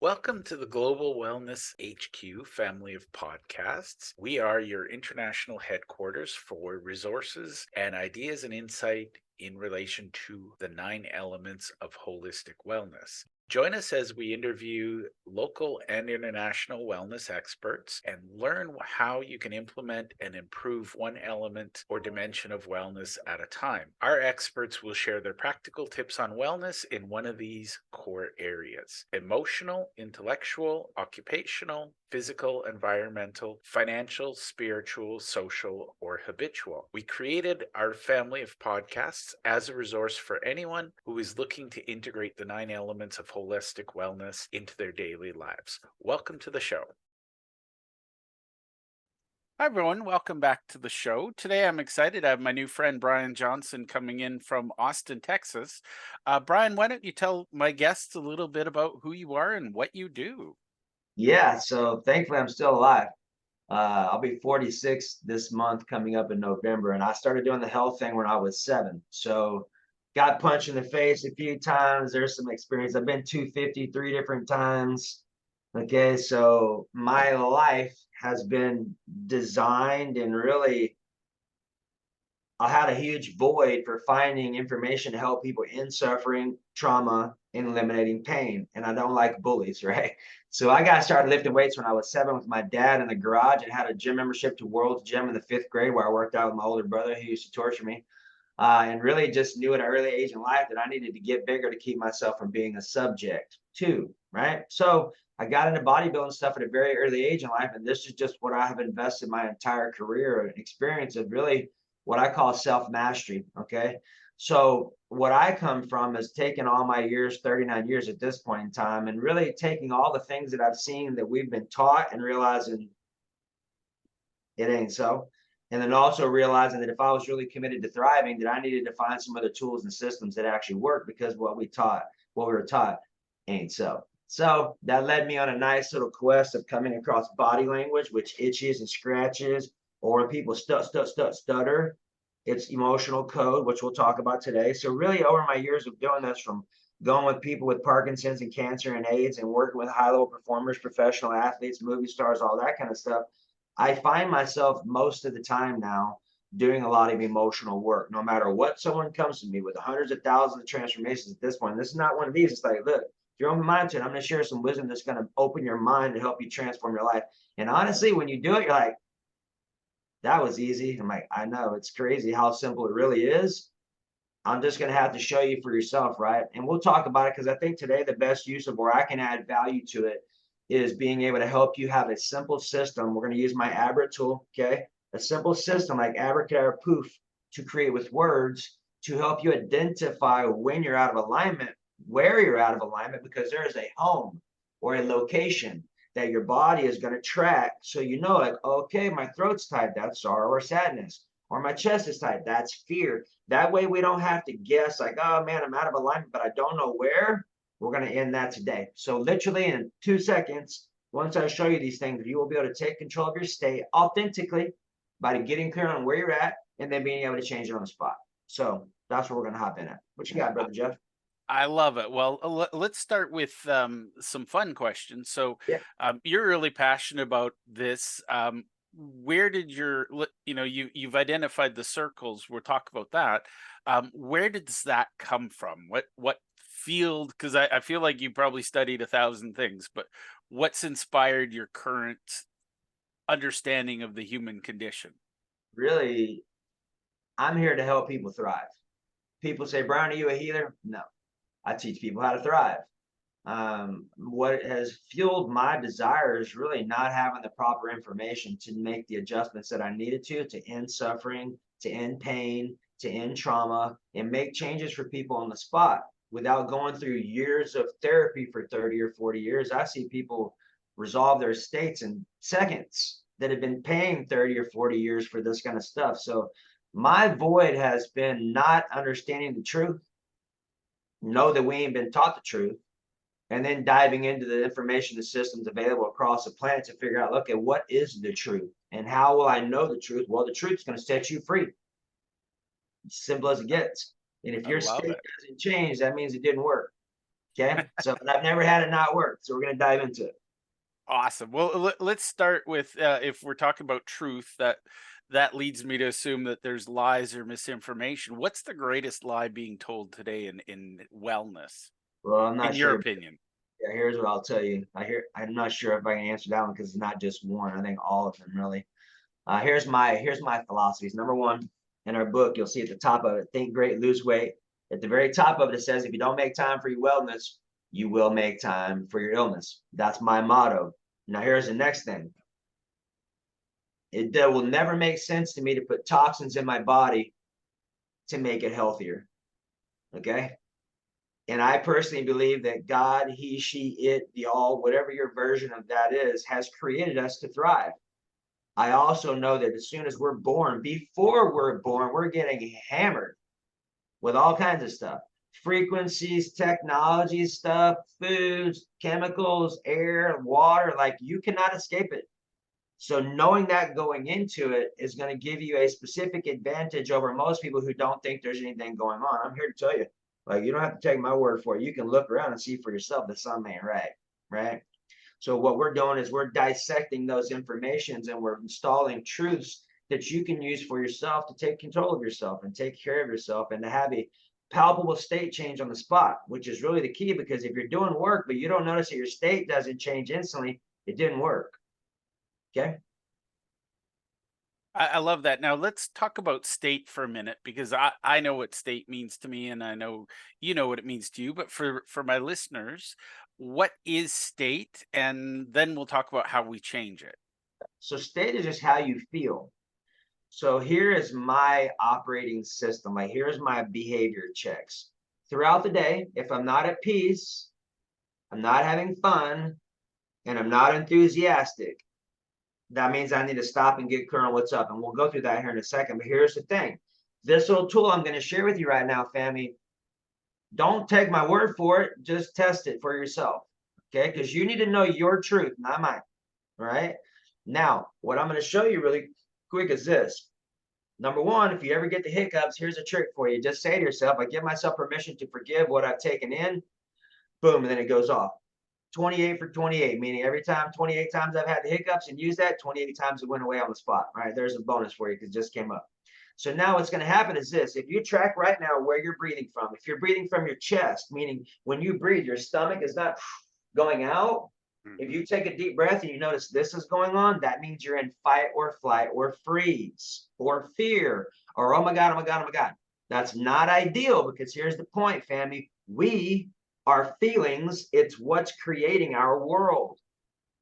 Welcome to the Global Wellness HQ family of podcasts. We are your international headquarters for resources and ideas and insight in relation to the 9 elements of holistic wellness. Join us as we interview local and international wellness experts and learn how you can implement and improve one element or dimension of wellness at a time. Our experts will share their practical tips on wellness in one of these core areas: emotional, intellectual, occupational, physical, environmental, financial, spiritual, social, or habitual. We created our family of podcasts as a resource for anyone who is looking to integrate the 9 elements of holistic wellness into their daily lives. Welcome to the show. Hi, everyone. Welcome back to the show. Today, I'm excited. I have my new friend, Brian Johnson, coming in from Austin, Texas. Brian, why don't you tell my guests a little bit about who you are and what you do? Yeah, so thankfully I'm still alive. I'll be 46 this month coming up in November, and I started doing the health thing when I was 7. So got punched in the face a few times. There's some experience. I've been 250 different times. Okay, so my life has been designed and really I had a huge void for finding information to help people in suffering, trauma, and eliminating pain. And I don't like bullies, right? So I got started lifting weights when I was 7 with my dad in the garage and had a gym membership to World's Gym in the 5th grade where I worked out with my older brother who used to torture me. And really just knew at an early age in life that I needed to get bigger to keep myself from being a subject too, right? So I got into bodybuilding stuff at a very early age in life, and this is just what I have invested my entire career and experience of really what I call self mastery. Okay. So what I come from is taking all my years, 39 years at this point in time, and really taking all the things that I've seen that we've been taught and realizing it ain't so. And then also realizing that if I was really committed to thriving, that I needed to find some other tools and systems that actually work because what we were taught ain't so. So that led me on a nice little quest of coming across body language, which itches and scratches, or when people stutter, it's emotional code, which we'll talk about today. So really over my years of doing this, from going with people with Parkinson's and cancer and AIDS and working with high level performers, professional athletes, movie stars, all that kind of stuff, I find myself most of the time now doing a lot of emotional work. No matter what someone comes to me with hundreds of thousands of transformations at this point, this is not one of these. It's like, look, if you're on the mindset, I'm going to share some wisdom that's going to open your mind to help you transform your life. And honestly, when you do it, you're like, that was easy. I'm like, I know, it's crazy how simple it really is. I'm just going to have to show you for yourself, right? And we'll talk about it because I think today the best use of where I can add value to it is being able to help you have a simple system. We're going to use my Abra tool, okay? A simple system like abracadabra poof to create with words to help you identify when you're out of alignment, where you're out of alignment, because there is a home or a location that your body is going to track. So you know, like, okay, my throat's tight, that's sorrow or sadness, or my chest is tight, that's fear. That way we don't have to guess like, oh man, I'm out of alignment, but I don't know where. We're going to end that today. So literally in 2 seconds, once I show you these things, you will be able to take control of your state authentically by getting clear on where you're at and then being able to change it on the spot. So that's what we're going to hop in at. What you got, I brother Jeff? I love it. Well, let's start with some fun questions. So, Yeah. you're really passionate about this. Where did you've identified the circles. We'll talk about that. Where does that come from? What field? Because I feel like you probably studied 1,000 things, but what's inspired your current understanding of the human condition? Really, I'm here to help people thrive. People say, Brian, are you a healer? No, I teach people how to thrive. What has fueled my desire is really not having the proper information to make the adjustments that I needed to end suffering, to end pain, to end trauma, and make changes for people on the spot without going through years of therapy for 30 or 40 years. I see people resolve their states in seconds that have been paying 30 or 40 years for this kind of stuff. So my void has been not understanding the truth, know that we ain't been taught the truth, and then diving into the information and systems available across the planet to figure out, look at what is the truth and how will I know the truth? Well, the truth is going to set you free. Simple as it gets. And if I your love state it. doesn't change, that means it didn't work. Okay. So I've never had it not work. So we're going to dive into it. Awesome. Well, let's start with if we're talking about truth, that leads me to assume that there's lies or misinformation. What's the greatest lie being told today in wellness, Well, I'm not in your sure. opinion? Yeah, here's what I'll tell you. I'm not sure if I can answer that one because it's not just one. I think all of them really. Here's my philosophies. Number one, in our book, you'll see at the top of it, think great, lose weight. At the very top of it, it says, if you don't make time for your wellness, you will make time for your illness. That's my motto. Now, here's the next thing. That will never make sense to me to put toxins in my body to make it healthier. Okay. And I personally believe that God, he, she, it, the all, whatever your version of that is, has created us to thrive. I also know that as soon as we're born, before we're born, we're getting hammered with all kinds of stuff, frequencies, technology stuff, foods, chemicals, air, water. Like, you cannot escape it. So knowing that going into it is going to give you a specific advantage over most people who don't think there's anything going on. I'm here to tell you, like, you don't have to take my word for it. You can look around and see for yourself that something ain't right. Right. So what we're doing is we're dissecting those informations and we're installing truths that you can use for yourself to take control of yourself and take care of yourself and to have a palpable state change on the spot, which is really the key, because if you're doing work but you don't notice that your state doesn't change instantly, it didn't work. Okay. I love that. Now let's talk about state for a minute because I know what state means to me and I know you know what it means to you. But for my listeners, what is state? And then we'll talk about how we change it. So state is just how you feel. So here is my operating system. Like, here's my behavior checks throughout the day. If I'm not at peace, I'm not having fun, and I'm not enthusiastic, that means I need to stop and get Colonel what's up. And we'll go through that here in a second. But here's the thing. This little tool I'm going to share with you right now, family, don't take my word for it. Just test it for yourself. Okay. Because you need to know your truth, not mine. All right. Now, what I'm going to show you really quick is this. Number one, if you ever get the hiccups, here's a trick for you. Just say to yourself, I give myself permission to forgive what I've taken in. Boom. And then it goes off. 28 for 28, meaning every time, 28 times I've had the hiccups and used that, 28 times it went away on the spot. Right. There's a bonus for you because it just came up. So now what's going to happen is this. If you track right now where you're breathing from, if you're breathing from your chest, meaning when you breathe, your stomach is not going out. If Mhm. you take a deep breath and you notice this is going on, that means you're in fight or flight or freeze or fear or, oh my God, oh my God, oh my God. That's not ideal, because here's the point, family. We are feelings. It's what's creating our world.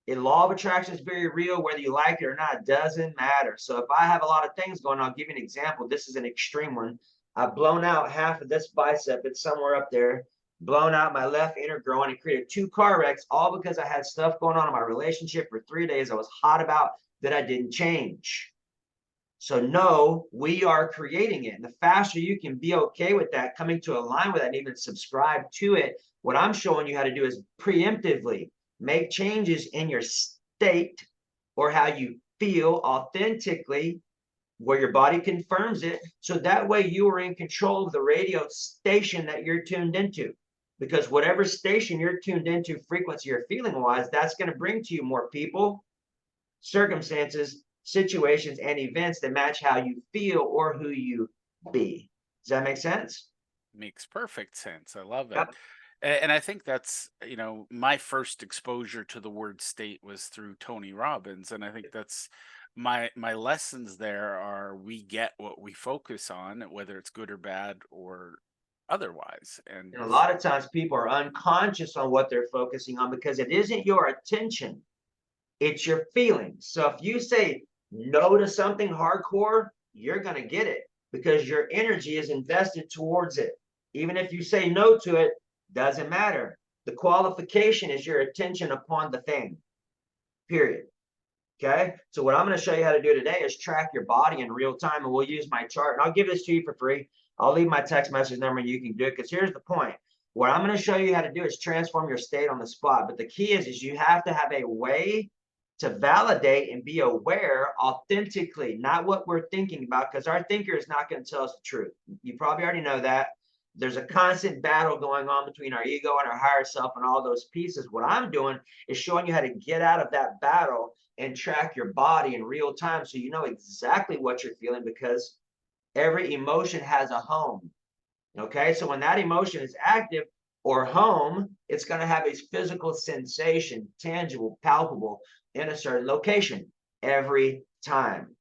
The law of attraction is very real, whether you like it or not, doesn't matter. So if I have a lot of things going on, I'll give you an example. This is an extreme one. I've blown out half of this bicep. It's somewhere up there. Blown out my left inner groin and created 2 car wrecks, all because I had stuff going on in my relationship for 3 days I was hot about that I didn't change. So no, we are creating it. And the faster you can be okay with that, coming to align with that, and even subscribe to it, what I'm showing you how to do is preemptively make changes in your state or how you feel authentically, where your body confirms it. So that way you are in control of the radio station that you're tuned into. Because whatever station you're tuned into, frequency or feeling wise, that's going to bring to you more people, circumstances, situations, and events that match how you feel or who you be. Does that make sense? Makes perfect sense. I love it. Yep. And I think that's, my first exposure to the word state was through Tony Robbins. And I think that's my lessons there are we get what we focus on, whether it's good or bad or otherwise. And And a lot of times people are unconscious on what they're focusing on because it isn't your attention, it's your feelings. So if you say no to something hardcore, you're going to get it because your energy is invested towards it. Even if you say no to it, doesn't matter. The qualification is your attention upon the thing, period. Okay. So what I'm going to show you how to do today is track your body in real time. And we'll use my chart. And I'll give this to you for free. I'll leave my text message number and you can do it. Because here's the point. What I'm going to show you how to do is transform your state on the spot. But the key is you have to have a way to validate and be aware authentically, not what we're thinking about, because our thinker is not going to tell us the truth. You probably already know that. There's a constant battle going on between our ego and our higher self and all those pieces. What I'm doing is showing you how to get out of that battle and track your body in real time so you know exactly what you're feeling, because every emotion has a home. Okay, so when that emotion is active or home, it's going to have a physical sensation, tangible, palpable, in a certain location every time.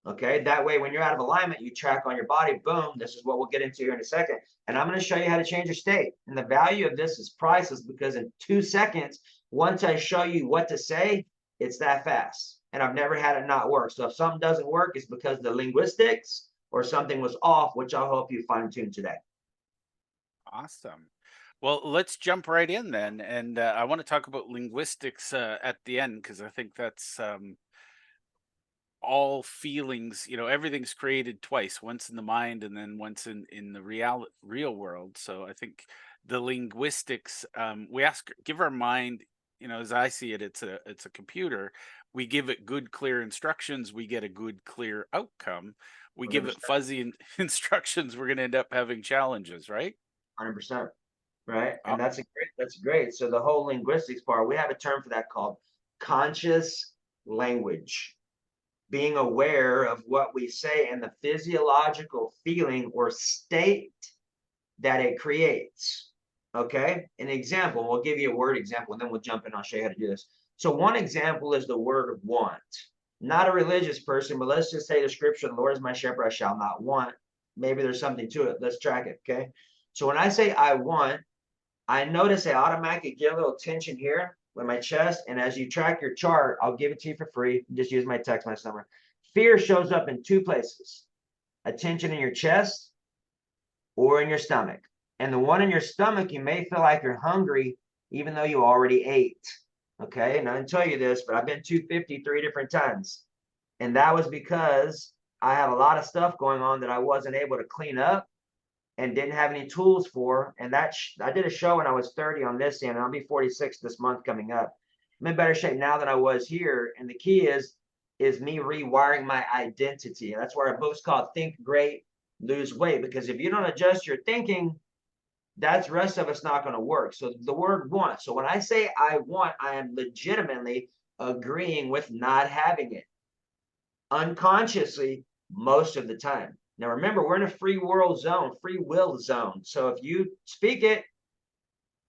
Okay, that way, when you're out of alignment, you track on your body. Boom, this is what we'll get into here in a second. And I'm going to show you how to change your state. And the value of this is priceless, because in 2 seconds, once I show you what to say, it's that fast. And I've never had it not work. So if something doesn't work, it's because the linguistics or something was off, which I'll help you fine tune today. Awesome. Well, let's jump right in then. And I want to talk about linguistics at the end, because I think that's all feelings, everything's created twice, once in the mind and then once in the real world. So I think the linguistics, we give our mind, as I see it, it's a computer. We give it good clear instructions, we get a good clear outcome. We give it 100%. fuzzy instructions, we're going to end up having challenges, right? 100%. Right. Oh, And that's great. So the whole linguistics part, we have a term for that called conscious language. Being aware of what we say and the physiological feeling or state that it creates. Okay. An example, we'll give you a word example and then we'll jump in. I'll show you how to do this. So, one example is the word want. Not a religious person, but let's just say the scripture, the Lord is my shepherd, I shall not want. Maybe there's something to it. Let's track it. Okay. So, when I say I want, I notice I automatically get a little tension here with my chest. And as you track your chart, I'll give it to you for free. Just use my text message number. Fear shows up in two places: a tension in your chest or in your stomach. And the one in your stomach, you may feel like you're hungry, even though you already ate. Okay. And I didn't tell you this, but I've been 250 three different times. And that was because I had a lot of stuff going on that I wasn't able to clean up and didn't have any tools for. And I did a show when I was 30 on this end, and I'll be 46 this month coming up. I'm in better shape now than I was here. And the key is me rewiring my identity. And that's why our book's called Think Great, Lose Weight. Because if you don't adjust your thinking, that's rest of us not going to work. So the word want. So when I say I want, I am legitimately agreeing with not having it unconsciously most of the time. Now, remember, we're in a free world zone, free will zone. So if you speak it,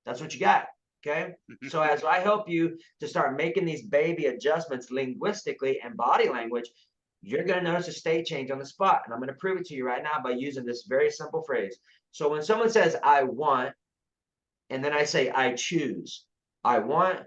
that's what you got. Okay. So as I help you to start making these baby adjustments linguistically and body language, you're going to notice a state change on the spot. And I'm going to prove it to you right now by using this very simple phrase. So when someone says, I want, and then I say, I choose, I want,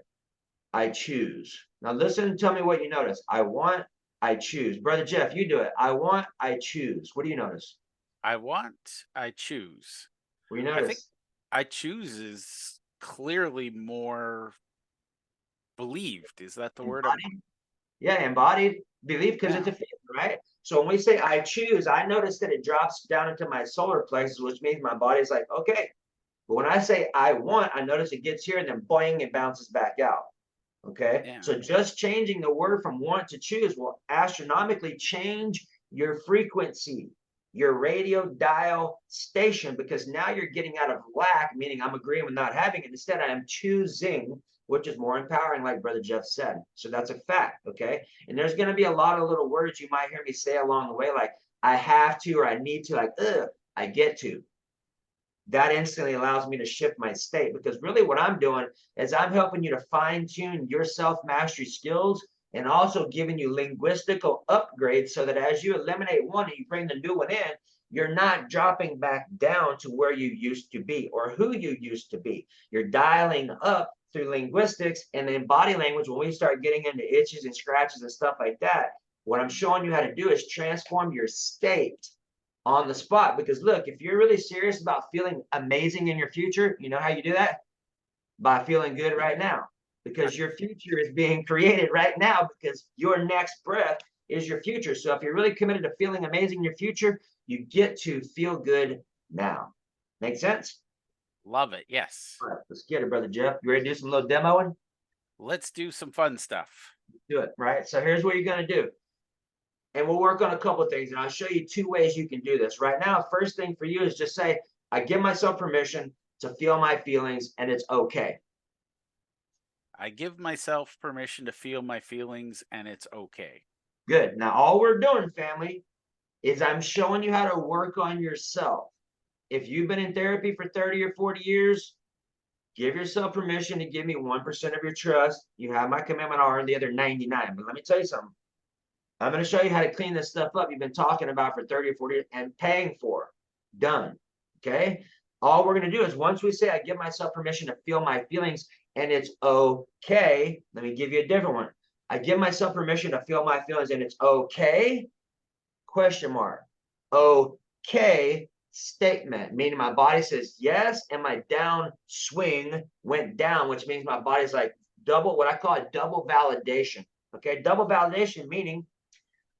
I choose. Now listen and tell me what you notice. I want, I choose. Brother Jeff, you do it. I want, I choose. What do you notice? I want, I choose. What do you I think notice? I choose is clearly more believed. Is that the word? Embodied? Yeah, embodied belief, because it's Yeah. a feeling, right? So when we say I choose, I notice that it drops down into my solar plexus, which means my body's like, okay. But when I say I want, I notice it gets here and then boing, it bounces back out. Okay. Yeah. So just changing the word from want to choose will astronomically change your frequency, your radio dial station, because now you're getting out of lack, meaning I'm agreeing with not having it. Instead, I am choosing, which is more empowering, like Brother Jeff said. So that's a fact. Okay. And there's going to be a lot of little words you might hear me say along the way, like I have to, or I need to, like, I get to. That instantly allows me to shift my state, because really what I'm doing is I'm helping you to fine tune your self mastery skills and also giving you linguistical upgrades so that as you eliminate one and you bring the new one in, you're not dropping back down to where you used to be or who you used to be. You're dialing up through linguistics, and then body language. When we start getting into itches and scratches and stuff like that, what I'm showing you how to do is transform your state on the spot. Because look, if you're really serious about feeling amazing in your future, you know how you do that? By feeling good right now. Because your future is being created right now, because your next breath is your future. So if you're really committed to feeling amazing in your future, you get to feel good now. Make sense? Love it. Yes. All right, let's get it, Brother Jeff. You ready to do some little demoing? Let's do some fun stuff. Do it. Right. So here's what you're going to do. And we'll work on a couple of things, and I'll show you two ways you can do this. Right now, first thing for you is just say, I give myself permission to feel my feelings and it's okay. I give myself permission to feel my feelings and it's okay. Good. Now, all we're doing, family, is I'm showing you how to work on yourself. If you've been in therapy for 30 or 40 years, give yourself permission to give me 1% of your trust. You have my commitment R and the other 99. But let me tell you something. I'm going to show you how to clean this stuff up you've been talking about for 30 or 40 years and paying for. Done. Okay. All we're going to do is once we say, I give myself permission to feel my feelings and it's okay. Let me give you a different one. I give myself permission to feel my feelings and it's okay. Question mark. Okay. Statement, meaning my body says yes, and my down swing went down, which means my body's like double, what I call a double validation. Okay. Double validation, meaning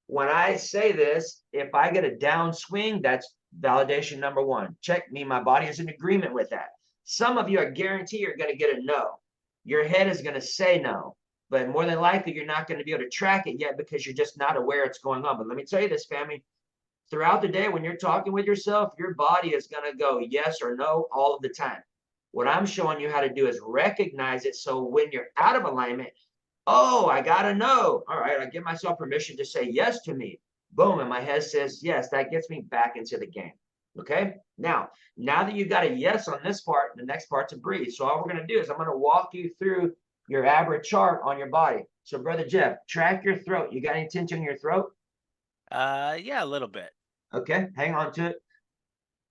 when I say this, if I get a downswing, that's validation number one. Check me, my body is in agreement with that. Some of you, I guarantee you're going to get a no. Your head is going to say no, but more than likely, you're not going to be able to track it yet because you're just not aware it's going on. But let me tell you this, family. Throughout the day, when you're talking with yourself, your body is going to go yes or no all of the time. What I'm showing you how to do is recognize it. So when you're out of alignment, oh, I gotta know. All right, I give myself permission to say yes to me. Boom, and my head says yes. That gets me back into the game. Okay. Now that you got a yes on this part, the next part's a breathe. So all we're gonna do is I'm gonna walk you through your ABRA chart on your body. So, Brother Jeff, track your throat. You got any tension in your throat? Yeah, a little bit. Okay, hang on to it.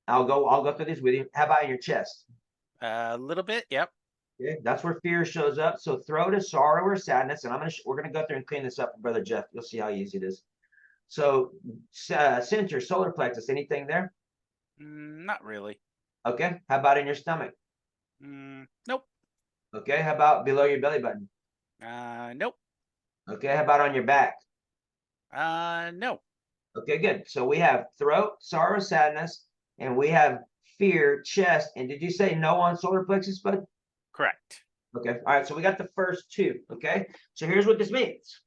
I'll go through this with you. How about your chest? A little bit. Yep. Okay, that's where fear shows up. So throat is sorrow or sadness, and we're gonna go through and clean this up, Brother Jeff. You'll see how easy it is. So center, solar plexus, anything there? Not really. Okay. How about in your stomach? Nope. Okay. How about below your belly button? Nope. Okay. How about on your back? No. Okay, good. So we have throat, sorrow, sadness, and we have fear, chest. And did you say no on solar plexus, bud? Correct. Okay. All right. So we got the first two. Okay. So here's what this means.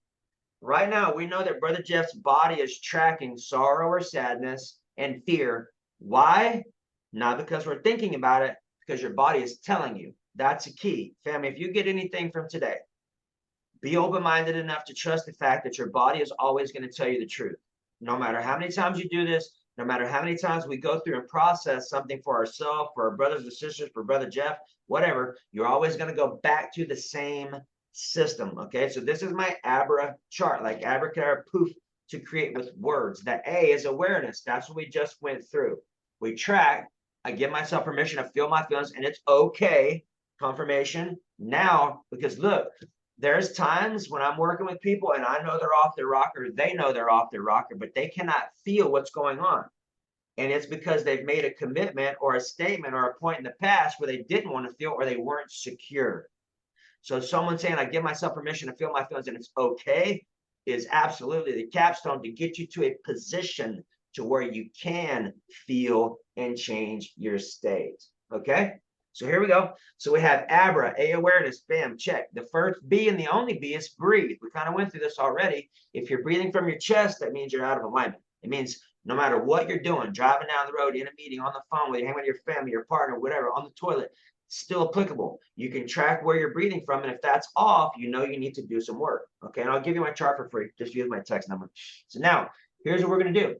Right now, we know that Brother Jeff's body is tracking sorrow or sadness and fear. Why? Not because we're thinking about it, because your body is telling you. That's a key. Family, if you get anything from today, be open-minded enough to trust the fact that your body is always going to tell you the truth. No matter how many times you do this, no matter how many times we go through and process something for ourselves, for our brothers and sisters, for Brother Jeff, whatever, you're always going to go back to the same system. Okay, so this is my ABRA chart, like abracadabra poof, to create with words. That A is awareness. That's what we just went through. We track. I give myself permission to feel my feelings, and it's okay. Confirmation. Now, because look, there's times when I'm working with people and I know they're off their rocker, they know they're off their rocker, but they cannot feel what's going on. And it's because they've made a commitment or a statement or a point in the past where they didn't want to feel or they weren't secure. So someone saying, I give myself permission to feel my feelings and it's okay is absolutely the capstone to get you to a position to where you can feel and change your state. Okay. So here we go. So we have ABRA, A awareness, bam, check. The first B and the only B is breathe. We kind of went through this already. If you're breathing from your chest, that means you're out of alignment. It means no matter what you're doing, driving down the road, in a meeting, on the phone, with you hang with your family, your partner, whatever, on the toilet, still applicable. You can track where you're breathing from, and if that's off, you know you need to do some work. Okay, and I'll give you my chart for free. Just use my text number. So now, here's what we're going to do.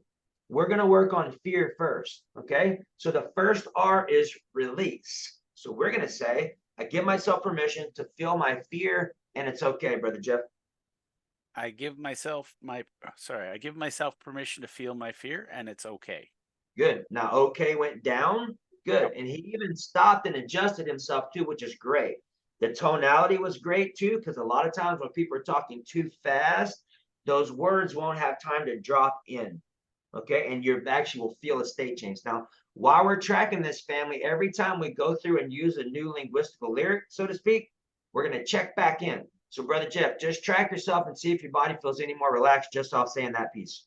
We're going to work on fear first. Okay, so the first R is release. So we're going to say, I give myself permission to feel my fear, and it's okay, Brother Jeff. I give myself permission to feel my fear and it's okay. Good. Now, okay went down. Good. Yep. And he even stopped and adjusted himself too, which is great. The tonality was great too, because a lot of times when people are talking too fast, those words won't have time to drop in. Okay. And you actually will feel a state change. Now, while we're tracking this, family, every time we go through and use a new linguistical lyric, so to speak, we're going to check back in. So, Brother Jeff, just track yourself and see if your body feels any more relaxed just off saying that piece.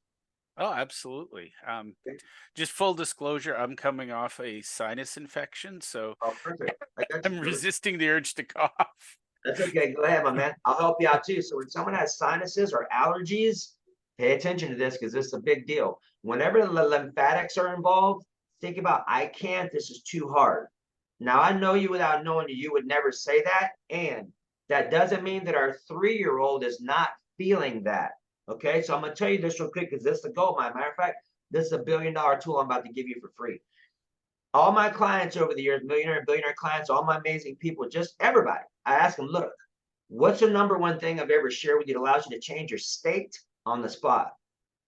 Oh, absolutely. Okay. Just full disclosure, I'm coming off a sinus infection, so Oh, perfect. I got you I'm covered. resisting the urge to cough. That's okay. Go ahead, my man. I'll help you out too. So when someone has sinuses or allergies, pay attention to this because this is a big deal. Whenever the lymphatics are involved, think about, I can't, this is too hard. Now, I know you without knowing you, you would never say that. And that doesn't mean that our 3-year-old is not feeling that. Okay. So I'm going to tell you this real quick because this is the goal. Matter of fact, this is $1 billion tool I'm about to give you for free. All my clients over the years, millionaire and billionaire clients, all my amazing people, just everybody, I ask them, look, what's the #1 thing I've ever shared with you that allows you to change your state on the spot?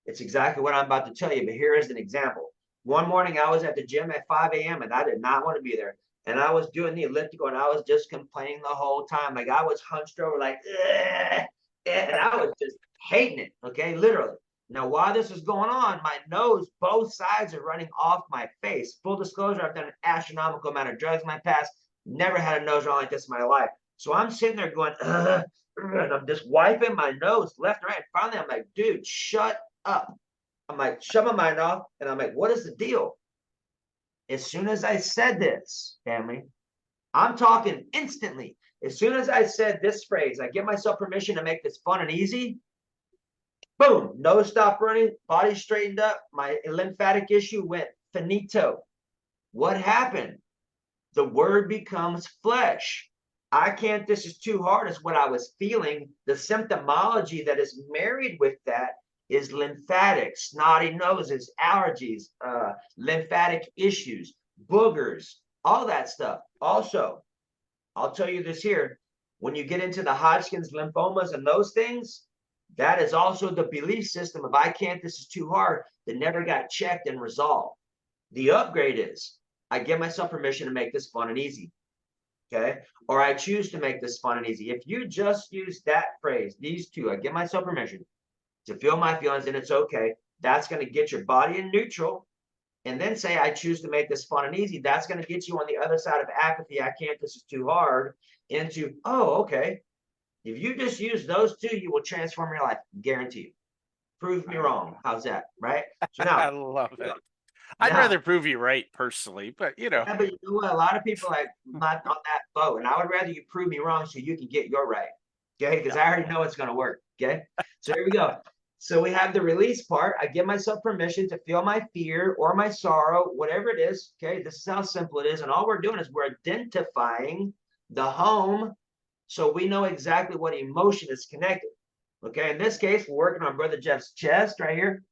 It's exactly what I'm about to tell you, but here is an example. One morning I was at the gym at 5 a.m. and I did not want to be there. And I was doing the elliptical and I was just complaining the whole time. Like I was hunched over like, and I was just hating it. Okay, literally. Now, while this is going on, my nose, both sides are running off my face. Full disclosure, I've done an astronomical amount of drugs in my past. Never had a nose run like this in my life. So I'm sitting there going, and I'm just wiping my nose left and right. Finally, I'm like, dude, shut up. I'm like, shut my mind off. And I'm like, what is the deal? As soon as I said this, family, I'm talking instantly. As soon as I said this phrase, I give myself permission to make this fun and easy. Boom, nose stopped running, body straightened up. My lymphatic issue went finito. What happened? The word becomes flesh. I can't, this is too hard, is what I was feeling. The symptomology that is married with that is lymphatic, snotty noses, allergies, lymphatic issues, boogers, all that stuff. Also, I'll tell you this here, when you get into the Hodgkin's lymphomas and those things, that is also the belief system of I can't, this is too hard, that never got checked and resolved. The upgrade is I give myself permission to make this fun and easy. Okay. Or I choose to make this fun and easy. If you just use that phrase, these two, I give myself permission to feel my feelings and it's okay. That's going to get your body in neutral. And then say, I choose to make this fun and easy. That's going to get you on the other side of apathy. I can't, this is too hard, into, oh, okay. If you just use those two, you will transform your life. Guarantee you. Prove me wrong. How's that? Right? So I now, love it. I'd now, rather prove you right personally, but yeah, but you know what? A lot of people like not on that boat, and I would rather you prove me wrong so you can get your right. Okay, because yeah. I already know it's going to work. Okay, so here we go. So we have the release part. I give myself permission to feel my fear or my sorrow, whatever it is. Okay, this is how simple it is, and all we're doing is we're identifying the home, so we know exactly what emotion is connected. Okay, in this case, we're working on Brother Jeff's chest right here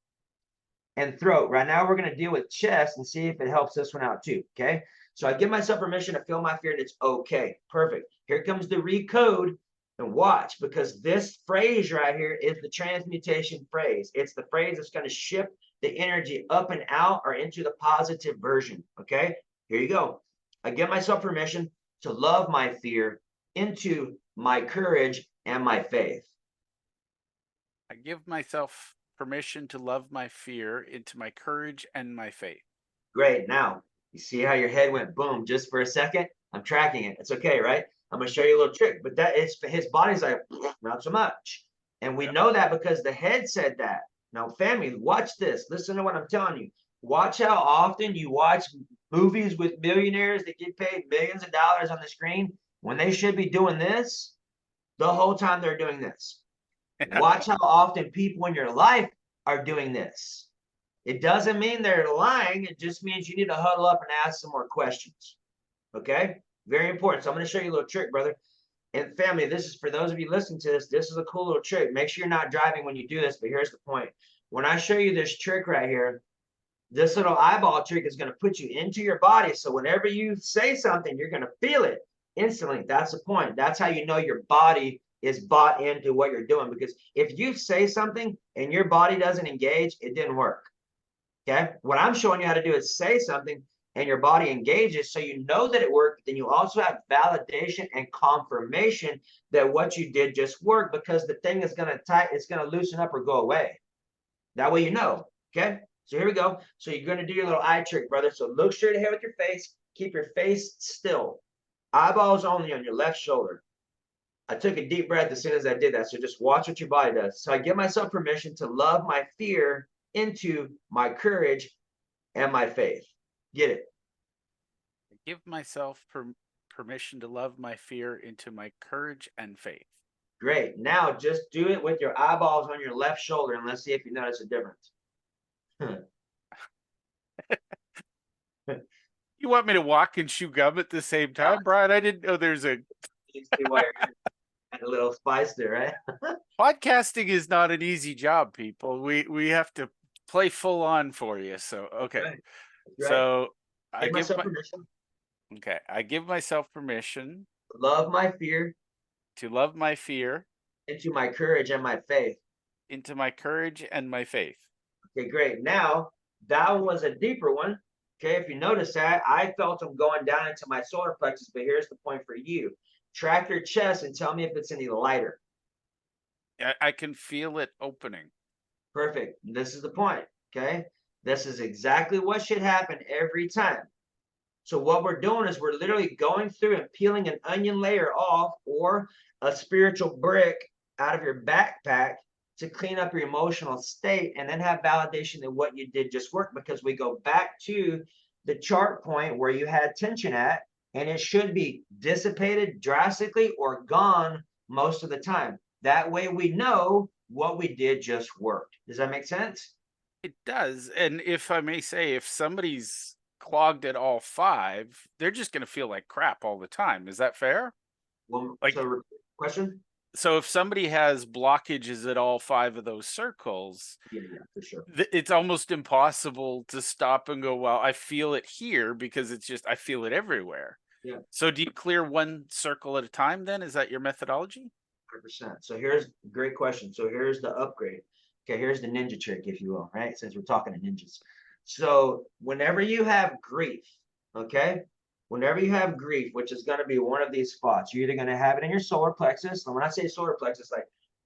and throat. Right now, we're going to deal with chest and see if it helps this one out too. Okay. So I give myself permission to feel my fear and it's okay. Perfect. Here comes the recode and watch, because this phrase right here is the transmutation phrase. It's the phrase that's going to shift the energy up and out or into the positive version. Okay. Here you go. I give myself permission to love my fear into my courage and my faith. I give myself permission to love my fear into my courage and my faith. Great. Now, you see how your head went boom just for a second? I'm tracking it. It's okay, right? I'm going to show you a little trick, but that is his body's like, not so much. And we know that because the head said that. Now, family, watch this. Listen to what I'm telling you. Watch how often you watch movies with millionaires that get paid millions of dollars on the screen when they should be doing this the whole time they're doing this. Watch how often people in your life are doing this. It doesn't mean they're lying. It just means you need to huddle up and ask some more questions. Okay? Very important. So I'm going to show you a little trick, brother. And family, this is for those of you listening to this. This is a cool little trick. Make sure you're not driving when you do this, but here's the point. When I show you this trick right here, this little eyeball trick is going to put you into your body. So whenever you say something, you're going to feel it instantly. That's the point. That's how you know your body is bought into what you're doing. Because if you say something and your body doesn't engage, it didn't work. Okay. What I'm showing you how to do is say something and your body engages so you know that it worked. Then you also have validation and confirmation that what you did just worked, because the thing is going to tight, it's going to loosen up or go away. That way you know. Okay. So here we go. So you're going to do your little eye trick, brother. So look straight ahead with your face. Keep your face still. Eyeballs only on your left shoulder. I took a deep breath as soon as I did that. So just watch what your body does. So I give myself permission to love my fear into my courage and my faith. Get it? I give myself permission to love my fear into my courage and faith. Great. Now just do it with your eyeballs on your left shoulder and let's see if you notice a difference. You want me to walk and chew gum at the same Yeah, time, Brian? I didn't know there's a you see why you're adding a little spice there, right? podcasting is not an easy job, people. We have to play full on for you. So okay. Right. That's right. So I Give give myself my permission I give myself permission to love my fear to love my fear into my courage and my faith. into my courage and my faith. Okay, great. Now, that one was a deeper one. Okay, if you notice that, I felt them going down into my solar plexus, but here's the point for you. Track your chest and tell me if it's any lighter. I can feel it opening. Perfect. This is the point. Okay, this is exactly what should happen every time. So what we're doing is we're literally going through and peeling an onion layer off or a spiritual brick out of your backpack to clean up your emotional state and then have validation that what you did just worked, because we go back to the chart point where you had tension at, and it should be dissipated drastically or gone most of the time. That way we know what we did just worked. Does that make sense? It does. And if I may say, if somebody's clogged at all five, they're just going to feel like crap all the time. Is that fair? Well, Like, so question? so if somebody has blockages at all five of those circles, Yeah, for sure. it's almost impossible to stop and go, well, I feel it here because it's just, I feel it everywhere. Yeah. So do you clear one circle at a time then? Is that your methodology? 100%. So here's a great question. So here's the upgrade. Okay, here's the ninja trick, if you will, right? Since we're talking to ninjas. So whenever you have grief, okay, whenever you have grief, which is going to be one of these spots, you're either going to have it in your solar plexus. And when I say solar plexus, like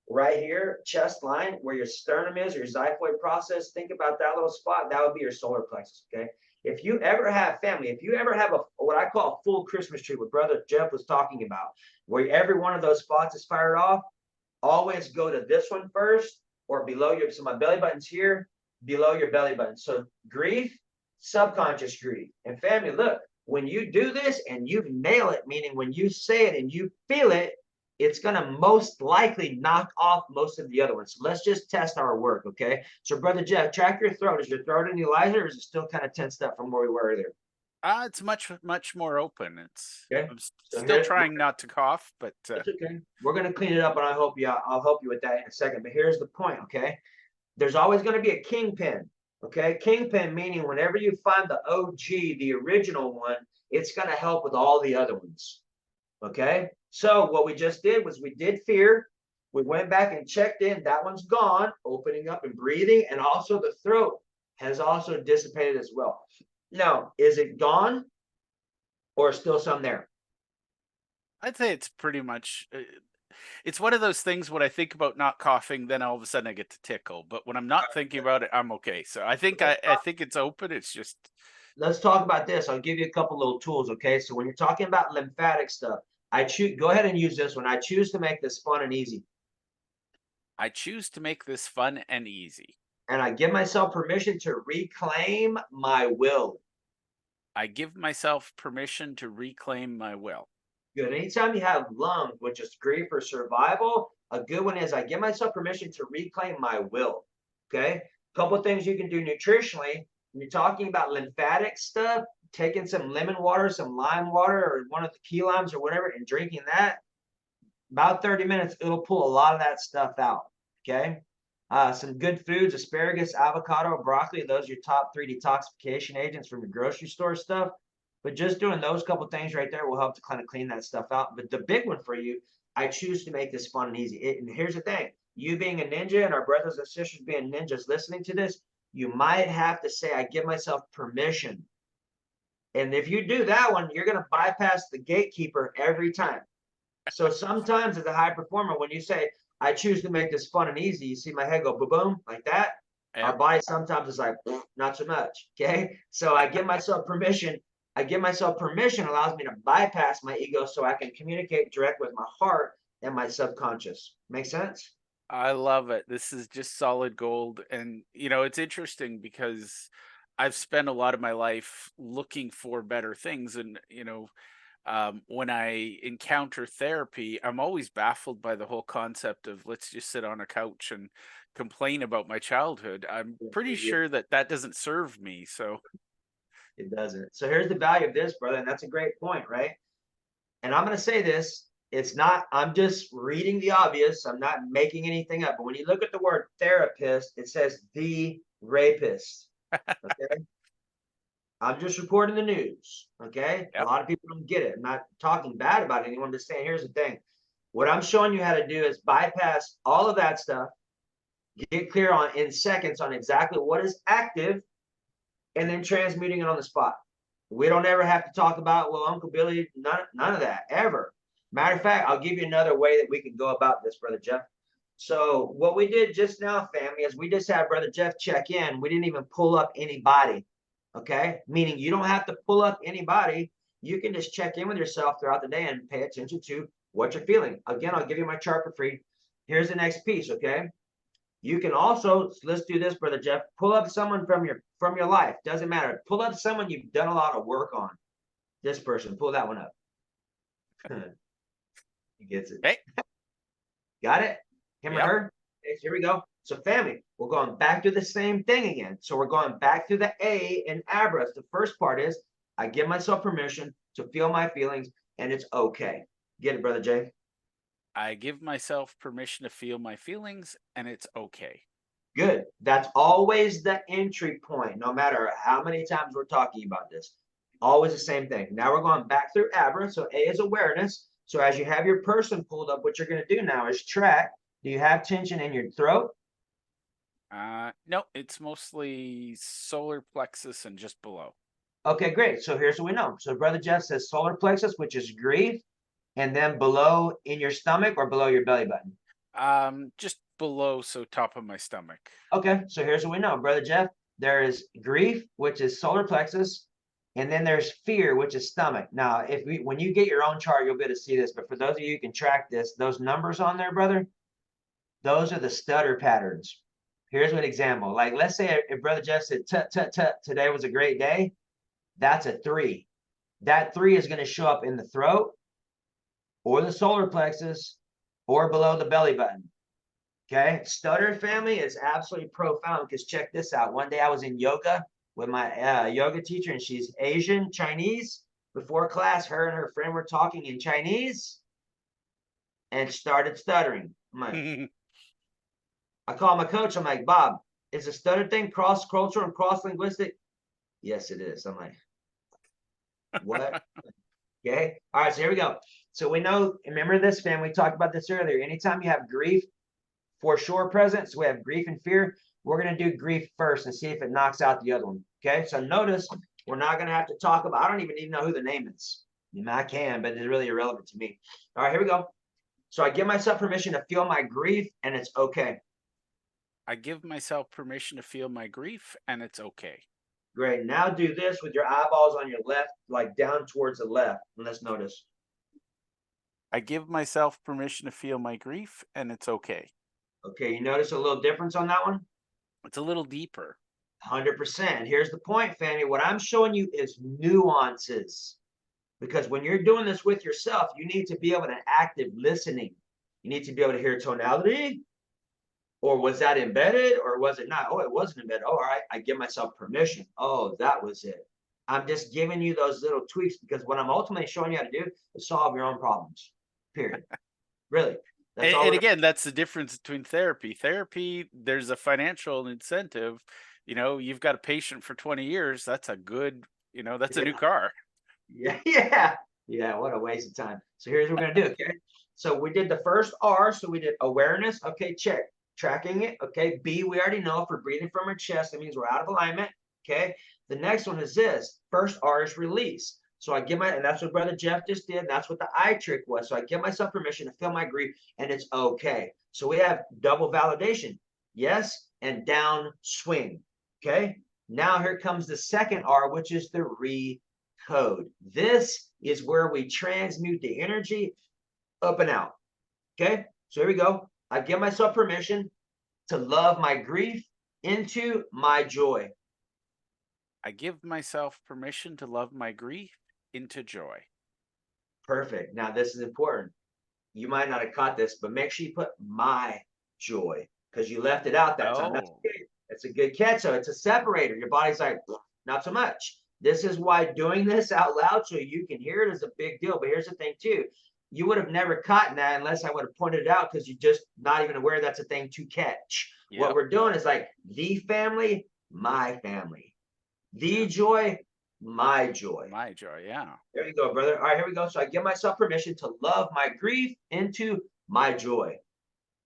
right here, chest line, where your sternum is, your xiphoid process, think about that little spot. That would be your solar plexus, okay? If you ever have family, if you ever have a what I call a full Christmas tree, what Brother Jeff was talking about, where every one of those spots is fired off, always go to this one first or below your, so my belly button's here, below your belly button. So grief, subconscious grief. And family, look, when you do this and you nail it, meaning when you say it and you feel it, it's going to most likely knock off most of the other ones. So let's just test our work, okay? So Brother Jeff, track your throat. Is your throat any lighter, or is it still kind of tensed up from where we were earlier? It's much more open. Okay. So Still here, trying not to cough, but it's okay. We're gonna clean it up, and I'll help you with that in a second. But here's the point, okay? There's always going to be a kingpin. Okay, kingpin meaning whenever you find the OG, the original one, it's going to help with all the other ones. Okay, so what we just did was we did fear. We went back and checked in. That one's gone, opening up and breathing, and also the throat has also dissipated as well. Now, is it gone or still some there? I'd say it's pretty much it's one of those things when I think about not coughing, then all of a sudden I get to tickle. But when I'm not thinking about it, I'm okay. So I think I think it's open. It's just Let's talk about this. I'll give you a couple little tools, okay? So when you're talking about lymphatic stuff, I choose, go ahead and use this one. I choose to make this fun and easy. I choose to make this fun and easy. And I give myself permission to reclaim my will. I give myself permission to reclaim my will. Good. Anytime you have lungs, which is grief or survival, a good one is I give myself permission to reclaim my will. Okay. A couple of things you can do nutritionally. When you're talking about lymphatic stuff, taking some lemon water, some lime water, or one of the key limes or whatever, and drinking that, about 30 minutes, it'll pull a lot of that stuff out. Okay. Some good foods, asparagus, avocado, broccoli. Those are your top 3 detoxification agents from your grocery store stuff. But just doing those couple things right there will help to kind of clean that stuff out. But the big one for you, I choose to make this fun and easy. And here's the thing, you being a ninja and our brothers and sisters being ninjas listening to this, you might have to say, I give myself permission. And if you do that one, you're going to bypass the gatekeeper every time. So sometimes as a high performer, when you say, I choose to make this fun and easy, you see my head go boom, boom, like that. Yeah. Our body sometimes is like, not so much. Okay. So I give myself permission. I give myself permission allows me to bypass my ego so I can communicate direct with my heart and my subconscious. Make sense? I love it. This is just solid gold. And, it's interesting because I've spent a lot of my life looking for better things. And, when I encounter therapy, I'm always baffled by the whole concept of let's just sit on a couch and complain about my childhood. I'm pretty sure that doesn't serve me. So It doesn't. So here's the value of this, brother, and that's a great point, right? And I'm going to say this, it's not, I'm just reading the obvious. I'm not making anything up. But when you look at the word therapist, it says the rapist. Okay. I'm just reporting the news. Okay. A Yep. lot of people don't get it. I'm not talking bad about anyone. I'm just saying, here's the thing. What I'm showing you how to do is bypass all of that stuff, get clear on in seconds on exactly what is active, and then transmuting it on the spot. We don't ever have to talk about, well, Uncle Billy, none of that, ever. Matter of fact, I'll give you another way that we can go about this, Brother Jeff. So what we did just now, family, is we just had Brother Jeff check in. We didn't even pull up anybody, okay? Meaning you don't have to pull up anybody. You can just check in with yourself throughout the day and pay attention to what you're feeling. Again, I'll give you my chart for free. Here's the next piece, okay? You can also, let's do this, Brother Jeff, pull up someone from your life. Doesn't matter. Pull up someone you've done a lot of work on. This person, pull that one up. He gets it. Okay. Got it? Him or Yep. her? Okay, so here we go. So family, we're going back to the same thing again. So we're going back to the A in Abra. The first part is I give myself permission to feel my feelings, and it's okay. Get it, Brother Jay? I give myself permission to feel my feelings, and it's okay. Good. That's always the entry point, no matter how many times we're talking about this. Always the same thing. Now we're going back through Abra. So A is awareness. So as you have your person pulled up, what you're going to do now is track. Do you have tension in your throat? No, it's mostly solar plexus and just below. Okay, great. So here's what we know. So Brother Jeff says solar plexus, which is grief, and then below in your stomach or below your belly button? Just below, so top of my stomach. Okay, so here's what we know. Brother Jeff, there is grief, which is solar plexus, and then there's fear, which is stomach. Now, when you get your own chart, you'll be able to see this. But for those of you who can track this, those numbers on there, brother, those are the stutter patterns. Here's an example. Like, let's say if Brother Jeff said, tut, tut, tut, today was a great day. That's a 3. That 3 is going to show up in the throat or the solar plexus or below the belly button. Okay. Stutter, family, is absolutely profound because check this out. One day I was in yoga with my yoga teacher, and she's Asian, Chinese. Before class, her and her friend were talking in Chinese and started stuttering. I'm like, I call my coach. I'm like, Bob, is the stutter thing cross-cultural and cross-linguistic? Yes, it is. I'm like, what? Okay. All right. So here we go. So we know, remember this, fam, we talked about this earlier. Anytime you have grief for sure present, so we have grief and fear, we're going to do grief first and see if it knocks out the other one. Okay. So notice we're not going to have to talk about, I don't even know who the name is. I mean, I can, but it's really irrelevant to me. All right, here we go. So I give myself permission to feel my grief, and it's okay. I give myself permission to feel my grief, and it's okay. Great. Now do this with your eyeballs on your left, like down towards the left. And let's notice. I give myself permission to feel my grief, and it's okay. Okay, you notice a little difference on that one? It's a little deeper. 100%. Here's the point, Fanny. What I'm showing you is nuances. Because when you're doing this with yourself, you need to be able to active listening. You need to be able to hear tonality. Or was that embedded or was it not? Oh, it wasn't embedded. Oh, all right. I give myself permission. Oh, that was it. I'm just giving you those little tweaks because what I'm ultimately showing you how to do is solve your own problems. Period. Really. That's all. And again, that's the difference between therapy. Therapy, there's a financial incentive. You've got a patient for 20 years. That's a good, that's a new car. Yeah. What a waste of time. So here's what we're going to do. Okay. So we did the first R. So we did awareness. Okay. Check. Tracking it. Okay. B, we already know for breathing from our chest. That means we're out of alignment. Okay. The next one is this. First R is release. So I give and that's what Brother Jeff just did. That's what the I trick was. So I give myself permission to feel my grief, and it's okay. So we have double validation. Yes. And down swing. Okay. Now here comes the second R, which is the recode. This is where we transmute the energy up and out. Okay. So here we go. I give myself permission to love my grief into my joy. I give myself permission to love my grief into joy. Perfect. Now, this is important. You might not have caught this, but make sure you put my joy because you left it out that time. That's a good catch. So it's a separator. Your body's like, not so much. This is why doing this out loud so you can hear it is a big deal. But here's the thing too. You would have never caught that unless I would have pointed it out because you're just not even aware that's a thing to catch. What Yep. we're doing is like the family, my family. The Yeah. joy, my joy. My joy. Yeah. There you go, brother. All right, here we go. So I give myself permission to love my grief into my joy.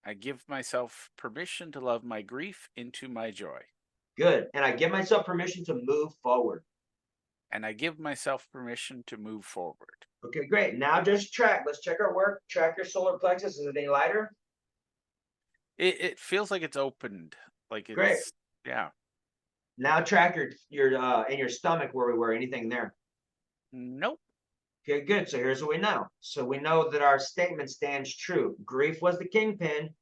I give myself permission to love my grief into my joy. Good. And I give myself permission to move forward. And I give myself permission to move forward. Okay, great. Now just track. Let's check our work. Track your solar plexus. Is it any lighter? It feels like it's opened. Like Great. it's, yeah. Now track your in your stomach where we were. Anything there? Nope. Okay, good. So here's what we know. So we know that our statement stands true. Grief was the kingpin.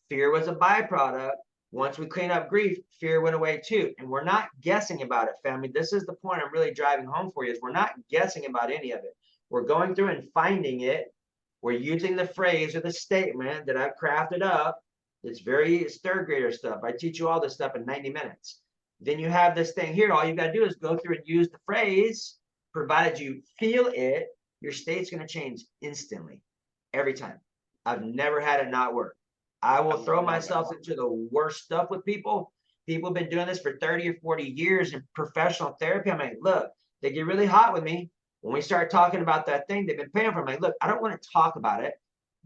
Fear was a byproduct. Once we clean up grief, fear went away too. And we're not guessing about it, family. This is the point I'm really driving home for you is we're not guessing about any of it. We're going through and finding it. We're using the phrase or the statement that I've crafted up. It's third grader stuff. I teach you all this stuff in 90 minutes. Then you have this thing here. All you got to do is go through and use the phrase, provided you feel it, your state's going to change instantly every time. I've never had it not work. I I will throw love it. myself into the worst stuff with people. People have been doing this for 30 or 40 years in professional therapy. I'm like, look, they get really hot with me. When we start talking about that thing they've been paying for, I'm like, look, I don't want to talk about it.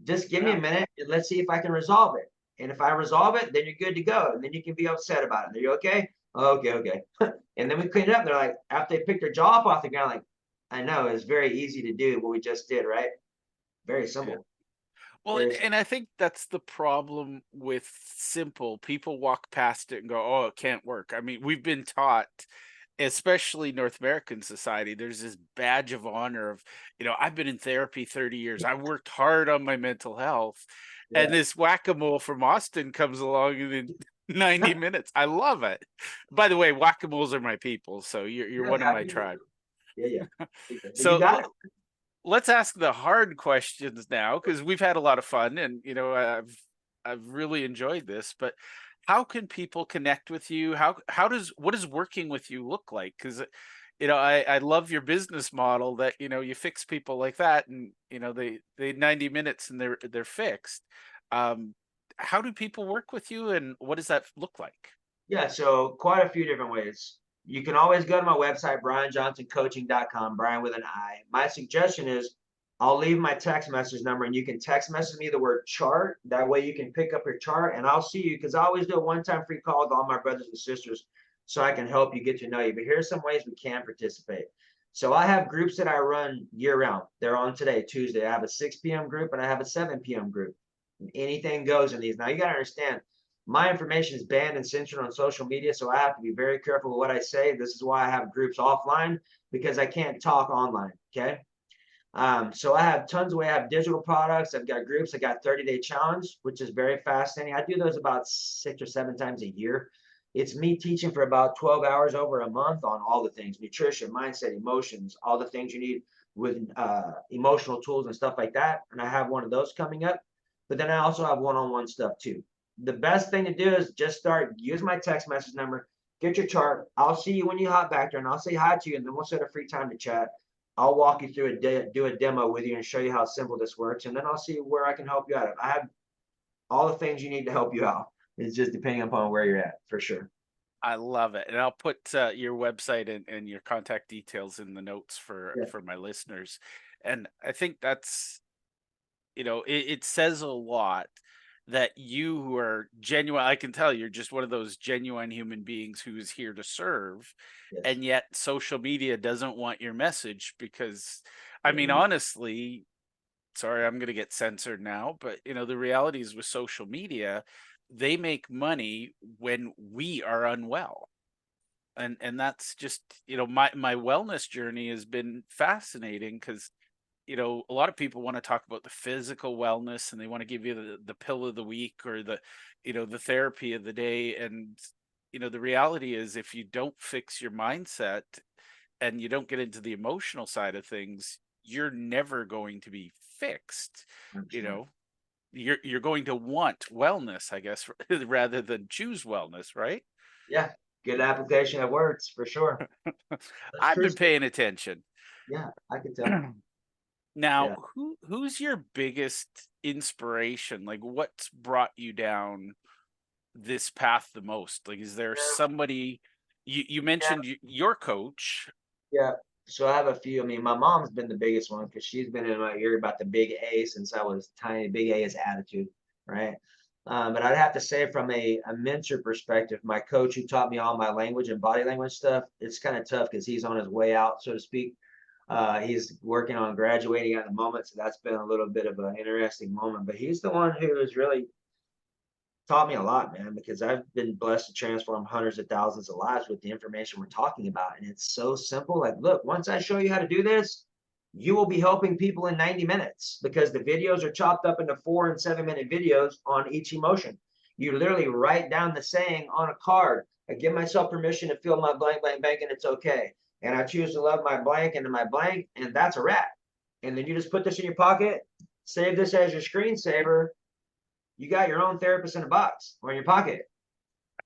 Just give me Yeah. a minute and let's see if I can resolve it. And if I resolve it, then you're good to go. And then you can be upset about it. Are you okay? Okay, okay. And then we clean it up. They're like, after they pick their jaw up off the ground, like, I know it's very easy to do what we just did, right? Very Yeah. simple. Well, Very and I think that's the problem with simple. People walk past it and go, "Oh, it can't work." I mean, we've been taught, especially North American society, there's this badge of honor of, I've been in therapy 30 years. I worked hard on my mental health. And yeah. this whack-a-mole from Austin comes along in 90 minutes. I love it. By the way, whack-a-moles are my people, so you're Yeah, one of my happy to tribe. yeah, yeah. But you So got it. let's ask the hard questions now because we've had a lot of fun and I've really enjoyed this. But how can people connect with you? What does working with you look like? Because I love your business model that you fix people like that and they 90 minutes and they're fixed. Um, how do people work with you and what does that look like? Yeah, so quite a few different ways. You can always go to my website, brianjohnsoncoaching.com, Brian with an I. My suggestion is I'll leave my text message number and you can text message me the word chart. That way you can pick up your chart and I'll see you because I always do a one-time free call with all my brothers and sisters so I can help you get to know you. But here's some ways we can participate. So I have groups that I run year round. They're on today, Tuesday. I have a 6 p.m. group and I have a 7 p.m. group. Anything goes in these. Now you got to understand my information is banned and censored on social media, so I have to be very careful with what I say. This is why I have groups offline because I can't talk online. Okay. So I have tons of ways. I have digital products. I've got groups. I got 30-day challenge, which is very fascinating. I do those about 6 or 7 times a year. It's me teaching for about 12 hours over a month on all the things, nutrition, mindset, emotions, all the things you need with emotional tools and stuff like that. And I have one of those coming up. But then I also have one-on-one stuff too. The best thing to do is just use my text message number, get your chart. I'll see you when you hop back there and I'll say hi to you and then we'll set a free time to chat. I'll walk you through do a demo with you and show you how simple this works. And then I'll see where I can help you out. I have all the things you need to help you out. It's just depending upon where you're at for sure. I love it, and I'll put your website and your contact details in the notes for Yeah. my listeners. And I think that's it says a lot that you who are genuine. I can tell you're just one of those genuine human beings who is here to serve, Yes. and yet social media doesn't want your message because, I mean, Mhm. honestly, sorry, I'm going to get censored now, but the reality is with social media, they make money when we are unwell. And that's just, my wellness journey has been fascinating because, a lot of people want to talk about the physical wellness and they want to give you the pill of the week or the therapy of the day. And, the reality is if you don't fix your mindset and you don't get into the emotional side of things, you're never going to be fixed. You 100%. know, you're going to want wellness, I guess, rather than choose wellness, right? Yeah. Good application of words for sure. That's I've true been stuff. paying attention. Yeah, I can tell. Now, Yeah. who's your biggest inspiration? Like, what's brought you down this path the most? Like, is there somebody you Yeah. mentioned your coach? Yeah. So I have a few. I mean, my mom's been the biggest one because she's been in my ear about the big A since I was tiny. Big A is attitude, right? But I'd have to say, from a mentor perspective, my coach who taught me all my language and body language stuff, it's kind of tough because he's on his way out, so to speak. He's working on graduating at the moment, so that's been a little bit of an interesting moment. But he's the one who has really taught me a lot, man, because I've been blessed to transform hundreds of thousands of lives with the information we're talking about. And it's so simple. Like, look, once I show you how to do this, you will be helping people in 90 minutes because the videos are chopped up into 4 and 7 minute videos on each emotion. You literally write down the saying on a card. I give myself permission to feel my blank, blank, blank, and it's okay. And I choose to love my blank and my blank, and that's a wrap. And then you just put this in your pocket, save this as your screensaver. You got your own therapist in a box or in your pocket,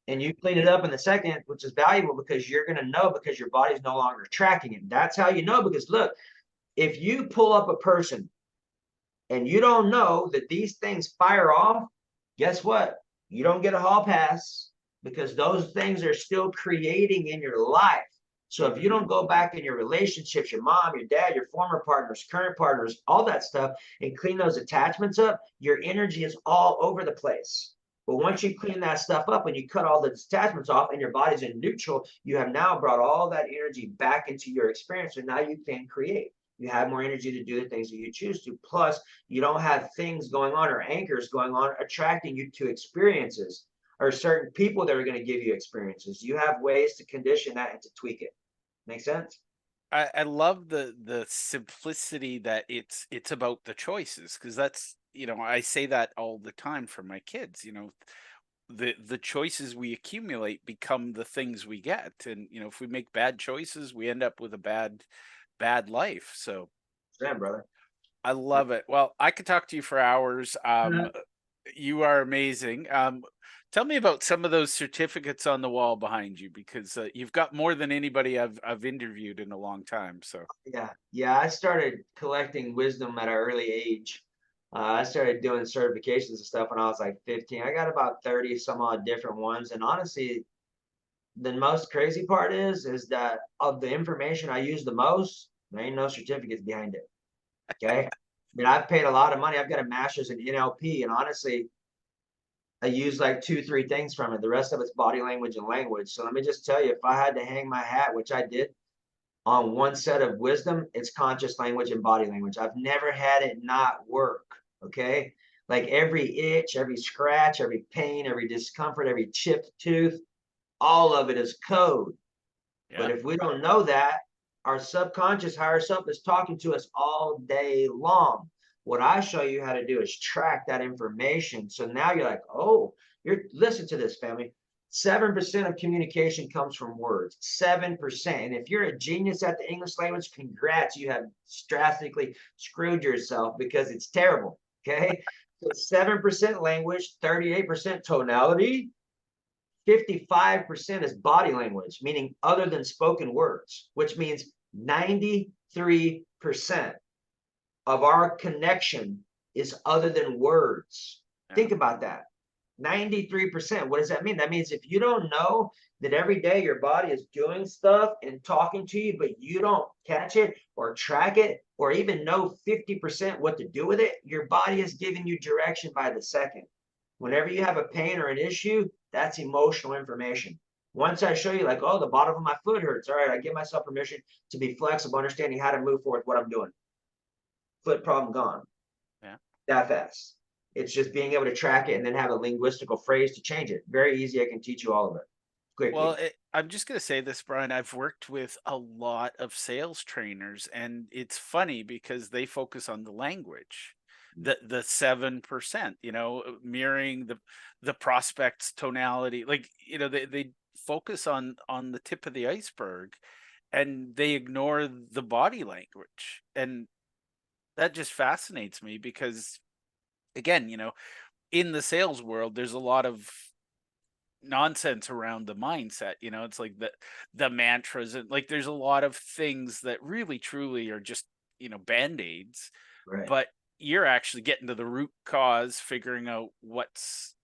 and you clean it up in the second, which is valuable because you're going to know because your body's no longer tracking it. That's how you know. Because look, if you pull up a person and you don't know that these things fire off, guess what? You don't get a hall pass because those things are still creating in your life. So if you Mhm. don't go back in your relationships, your mom, your dad, your former partners, current partners, all that stuff, and clean those attachments up, your energy is all over the place. But once you clean that stuff up and you cut all the attachments off and your body's in neutral, you have now brought all that energy back into your experience. And now you can create. You have more energy to do the things that you choose to. Plus, you don't have things going on or anchors going on attracting you to experiences or certain people that are going to give you experiences. You have ways to condition that and to tweak it. Make sense? I love the simplicity that it's about the choices, because that's, I say that all the time for my kids. The choices we accumulate become the things we get, and if we make bad choices, we end up with a bad life. So Yeah, brother. I love it. Well, I could talk to you for hours. Uh, You are amazing. Tell me about some of those certificates on the wall behind you, because you've got more than anybody I've interviewed in a long time. So Yeah, yeah. I started collecting wisdom at an early age. I started doing certifications and stuff when I was like 15. I got about 30 some odd different ones. And honestly, the most crazy part is that of the information I use the most, there ain't no certificates behind it. Okay. I mean, I've paid a lot of money. I've got a master's in NLP, and honestly, I use like two, three things from it. The rest of it's body language and language. So let me just tell you, if I had to hang my hat, which I did, on one set of wisdom, it's conscious language and body language. I've never had it not work. Okay. Like every itch, every scratch, every pain, every discomfort, every chipped tooth, all of it is code. But yeah. if we don't know that, our subconscious higher self is talking to us all day long. What I show you how to do is track that information. So now you're like, oh, you're listen to this, family. 7% of communication comes from words. 7%. And if you're a genius at the English language, congrats, you have drastically screwed yourself because it's terrible. Okay. So 7% language, 38% tonality, 55% is body language, meaning other than spoken words, which means 93% of our connection is other than words. Yeah. Think about that. 93%. What does that mean? That means if you don't know that every day your body is doing stuff and talking to you, but you don't catch it or track it or even know 50% what to do with it, your body is giving you direction by the second. Whenever you have a pain or an issue, that's emotional information. Once I show you, like, oh, the bottom of my foot hurts. All right, I give myself permission to be flexible, understanding how to move forward, what I'm doing. Foot problem gone Yeah. that fast. It's just being able to track it and then have a linguistical phrase to change it. Very easy. I can teach you all of it Well, quickly. I'm just going to say this, Brian. I've worked with a lot of sales trainers, and it's funny because they focus on the language, the 7%. Mirroring the prospect's tonality. Like, they focus on the tip of the iceberg, and they ignore the body language, and that just fascinates me because, again, in the sales world, there's a lot of nonsense around the mindset. It's like the mantras, and like there's a lot of things that really truly are just, band-aids, Right. but you're actually getting to the root cause, figuring out what's,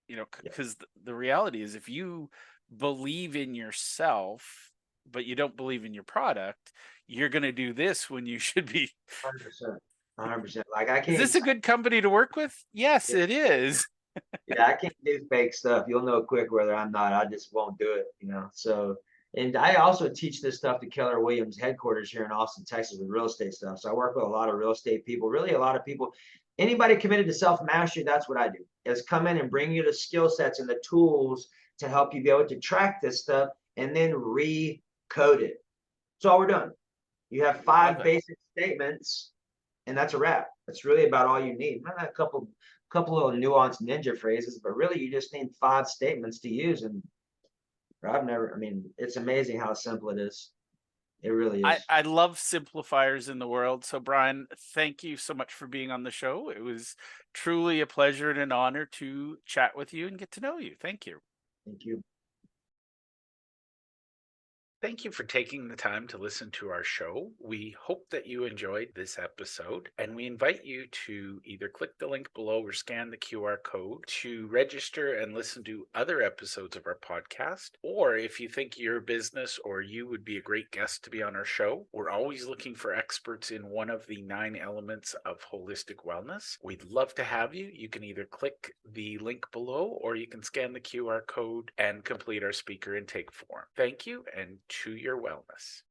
Yeah. because the reality is, if you believe in yourself but you don't believe in your product, you're going to do this when you should be. 100%. 100%. Like I Is can't. this a good company to work with? Yes, it is. Yeah, I can't do fake stuff. You'll know quick whether I'm not. I just won't do it, you know. So, and I also teach this stuff to Keller Williams headquarters here in Austin, Texas with real estate stuff. So I work with a lot of real estate people, really a lot of people. Anybody committed to self-mastery, that's what I do. Is come in and bring you the skill sets and the tools to help you be able to track this stuff and then recode it. That's all we're doing. You have Love five it. basic statements and that's a wrap. That's really about all you need. Not a couple little nuanced ninja phrases, but really you just need five statements to use. And I've never, I mean, it's amazing how simple it is. It really I, is. I love simplifiers in the world. So, Brian, thank you so much for being on the show. It was truly a pleasure and an honor to chat with you and get to know you. Thank you. Thank you. Thank you for taking the time to listen to our show. We hope that you enjoyed this episode, and we invite you to either click the link below or scan the QR code to register and listen to other episodes of our podcast. Or if you think your business or you would be a great guest to be on our show, we're always looking for experts in one of the 9 elements of holistic wellness. We'd love to have you. You can either click the link below or you can scan the QR code and complete our speaker intake form. Thank you, and to your wellness.